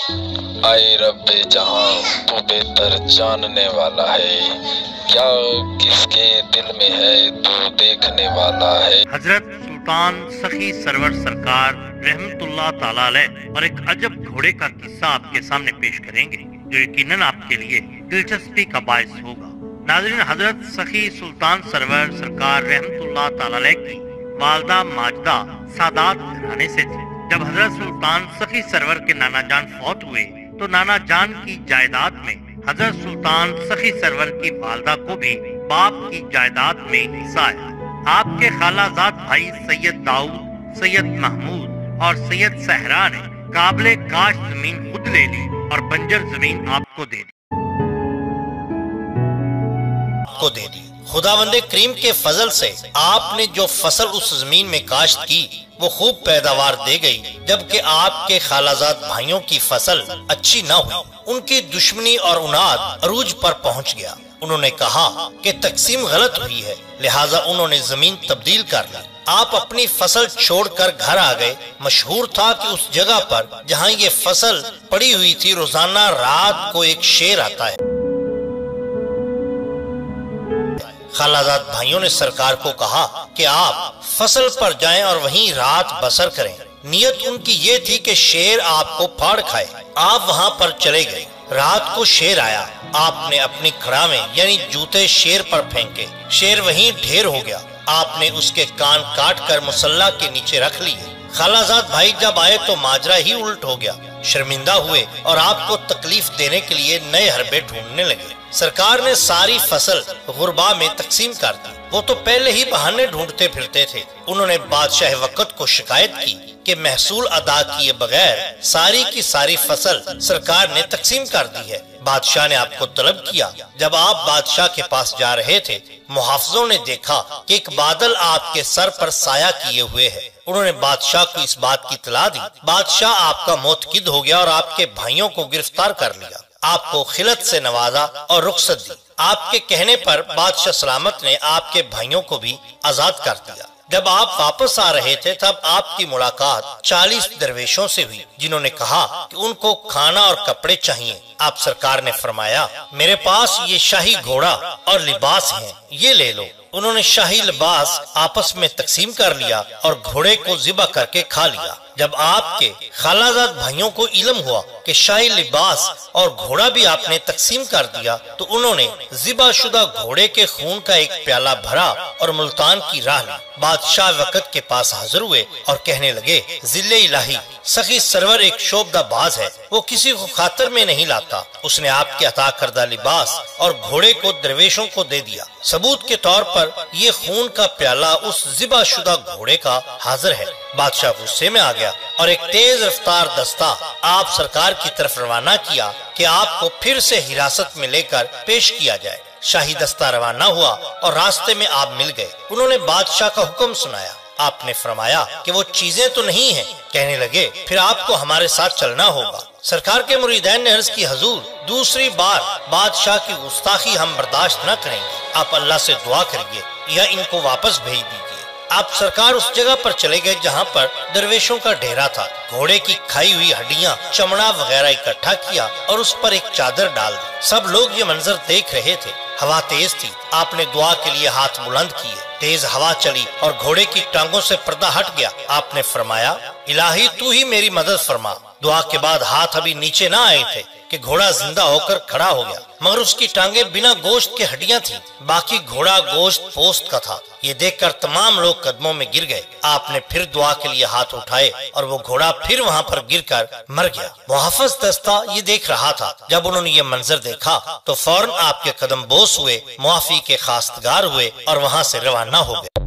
आए रब्बे जहां तू बेहतर जानने वाला है, क्या किसके दिल में है तू देखने वाला है। हजरत सुल्तान सखी सरवर सरकार रहमतुल्लाह ताला अलैह और एक अजब घोड़े का किस्सा आपके सामने पेश करेंगे जो यकीनन आपके लिए दिलचस्पी का बायस होगा। नाज़रीन, हजरत सखी सुल्तान सरवर सरकार रहमतुल्लाह ताला अलैह की वालदा माजदा सादात घराने से थी। जब हजरत सुल्तान सखी सरवर के नाना जान फौत हुए तो नाना जान की जायदाद में हजरत सुल्तान सखी सरवर की वालदा को भी बाप की जायदाद में हिस्सा आया। आपके खालाजाद भाई सैयद दाऊद, सैयद महमूद और सैयद सहरा ने काबिले काश्त जमीन खुद ले ली और बंजर जमीन आपको दे दी। खुदावंदे करीम के फजल से आपने जो फसल उस जमीन में काश्त की वो खूब पैदावार दे गई, जबकि आपके खालाजाद भाइयों की फसल अच्छी न हुई। उनकी दुश्मनी और उनाद अरूज पर पहुंच गया। उन्होंने कहा कि तकसीम गलत हुई है, लिहाजा उन्होंने जमीन तब्दील कर ली। आप अपनी फसल छोड़कर घर आ गए। मशहूर था कि उस जगह पर जहां ये फसल पड़ी हुई थी रोजाना रात को एक शेर आता है। खालाजाद भाइयों ने सरकार को कहा कि आप फसल पर जाएं और वहीं रात बसर करें। नियत उनकी ये थी कि शेर आपको फाड़ खाए। आप वहां पर चले गए। रात को शेर आया। आपने अपनी खड़ावें यानी जूते शेर पर फेंके। शेर वहीं ढेर हो गया। आपने उसके कान काट कर मुसल्ला के नीचे रख लिए। खालाजाद भाई जब आए तो माजरा ही उल्ट हो गया। शर्मिंदा हुए और आपको तकलीफ देने के लिए नए हरबे ढूंढने लगे। सरकार ने सारी फसल गुरबा में तकसीम कर दी। वो तो पहले ही बहाने ढूंढते फिरते थे। उन्होंने बादशाह वक्त को शिकायत की कि महसूल अदा किए बगैर सारी की सारी फसल सरकार ने तकसीम कर दी है। बादशाह ने आपको तलब किया। जब आप बादशाह के पास जा रहे थे, मुहाफिजों ने देखा कि एक बादल आपके सर पर साया किए हुए है। उन्होंने बादशाह को इस बात की इत्तला दी। बादशाह आपका मोतकिद हो गया और आपके भाइयों को गिरफ्तार कर लिया। आपको खिलत से नवाजा और रुखसत दी। आपके कहने पर बादशाह सलामत ने आपके भाइयों को भी आजाद कर दिया। जब आप वापस आ रहे थे तब आपकी मुलाकात 40 दरवेशों से हुई, जिन्होंने कहा कि उनको खाना और कपड़े चाहिए। आप सरकार ने फरमाया, मेरे पास ये शाही घोड़ा और लिबास हैं, ये ले लो। उन्होंने शाही लिबास आपस में तकसीम कर लिया और घोड़े को ज़िबा करके खा लिया। जब आपके खालाजाद भाइयों को इल्म हुआ कि शाही लिबास और घोड़ा भी आपने तकसीम कर दिया, तो उन्होंने ज़िबा शुदा घोड़े के खून का एक प्याला भरा और मुल्तान की राह ली। बादशाह वक्त के पास हाजिर हुए और कहने लगे, जिले इलाही, सखी सरवर एक शोबदा बाज है, वो किसी को खातर में नहीं लाता। उसने आपके अता करदा लिबास और घोड़े को दरवेशों को दे दिया। सबूत के तौर पर ये खून का प्याला उस ज़िबा शुदा घोड़े का हाजिर है। बादशाह गुस्से में आ गया और एक तेज रफ्तार दस्ता आप सरकार की तरफ रवाना किया कि आपको फिर से हिरासत में लेकर पेश किया जाए। शाही दस्ता रवाना हुआ और रास्ते में आप मिल गए। उन्होंने बादशाह का हुक्म सुनाया। आपने फरमाया कि वो चीजें तो नहीं हैं। कहने लगे, फिर आपको हमारे साथ चलना होगा। सरकार के मुरीदैन ने अर्ज की, हुजूर, दूसरी बार बादशाह की गुस्ताखी हम बर्दाश्त न करेंगे। आप अल्लाह से दुआ करिए या इनको वापस भेज दीजिए। आप सरकार उस जगह पर चले गए जहाँ पर दरवेशों का डेरा था। घोड़े की खाई हुई हड्डियाँ, चमड़ा वगैरह इकट्ठा किया और उस पर एक चादर डाल दी। सब लोग ये मंजर देख रहे थे। हवा तेज थी। आपने दुआ के लिए हाथ बुलंद किए। तेज हवा चली और घोड़े की टांगों से पर्दा हट गया। आपने फरमाया, इलाही तू ही मेरी मदद फरमा। दुआ के बाद हाथ अभी नीचे ना आए थे कि घोड़ा जिंदा होकर खड़ा हो गया, मगर उसकी टांगें बिना गोश्त के हड्डियां थी। बाकी घोड़ा गोश्त पोस्त का था। ये देखकर तमाम लोग कदमों में गिर गए। आपने फिर दुआ के लिए हाथ उठाए और वो घोड़ा फिर वहाँ पर गिरकर मर गया। मुहाफिज दस्ता ये देख रहा था। जब उन्होंने ये मंजर देखा तो फौरन आपके कदम बोस हुए, मुआफी के खास्तगार हुए और वहाँ से रवाना हो गए।